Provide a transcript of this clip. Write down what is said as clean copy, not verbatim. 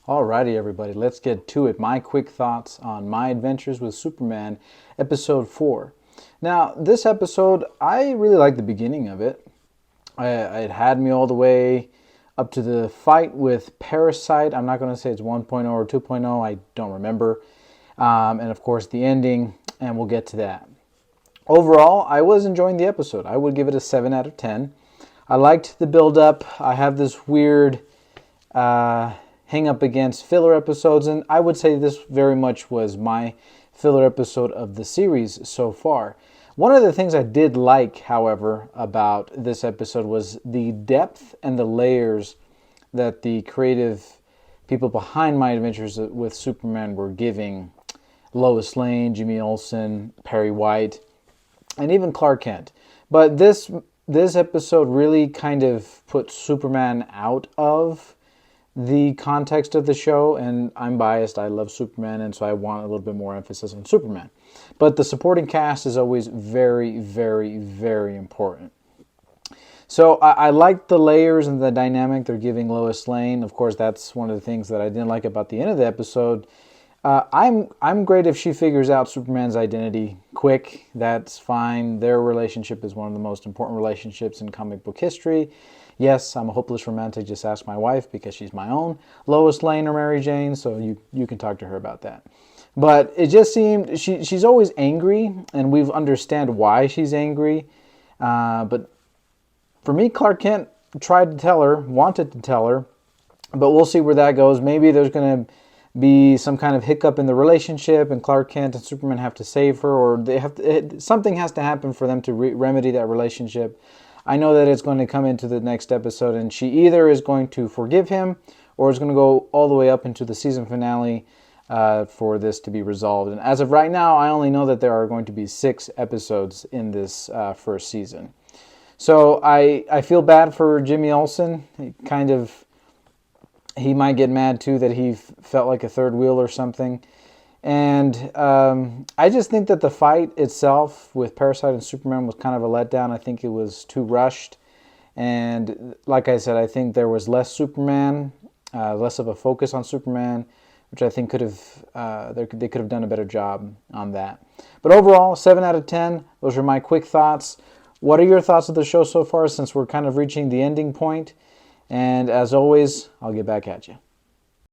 Alrighty, everybody, let's get to it. My quick thoughts on My Adventures with Superman, Episode 4. Now, this episode, I really like the beginning of it. It had me all the way up to the fight with Parasite. I'm not going to say it's 1.0 or 2.0. I don't remember. And, of course, the ending, and we'll get to that. Overall, I was enjoying the episode. I would give it a 7 out of 10. I liked the build-up. I have this weird hang up against filler episodes, and I would say this very much was my filler episode of the series so far. One of the things I did like, however, about this episode was the depth and the layers that the creative people behind My Adventures with Superman were giving Lois Lane, Jimmy Olsen, Perry White, and even Clark Kent. But this episode really kind of put Superman out of the context of the show, and I'm biased. I love Superman, and so I want a little bit more emphasis on Superman. But the supporting cast is always very, very, very important. So I like the layers and the dynamic they're giving Lois Lane. Of course, that's one of the things that I didn't like about the end of the episode. I'm great if she figures out Superman's identity quick. That's fine. Their relationship is one of the most important relationships in comic book history. Yes, I'm a hopeless romantic. Just ask my wife because she's my own Lois Lane or Mary Jane, so you can talk to her about that. But it just seemed she's always angry, and we understand why she's angry. But for me, Clark Kent tried to tell her, wanted to tell her, but we'll see where that goes. Maybe there's going to be some kind of hiccup in the relationship, and Clark Kent and Superman have to save her, or something has to happen for them to remedy that relationship. I know that it's going to come into the next episode, and she either is going to forgive him, or is going to go all the way up into the season finale for this to be resolved. And as of right now, I only know that there are going to be 6 episodes in this first season. So I feel bad for Jimmy Olsen. He might get mad too that he felt like a third wheel or something. And I just think that the fight itself with Parasite and Superman was kind of a letdown. I think it was too rushed. And like I said, I think there was less Superman, less of a focus on Superman, which I think they could have done a better job on that. But overall, 7 out of 10. Those are my quick thoughts. What are your thoughts of the show so far, since we're kind of reaching the ending point? And as always, I'll get back at you.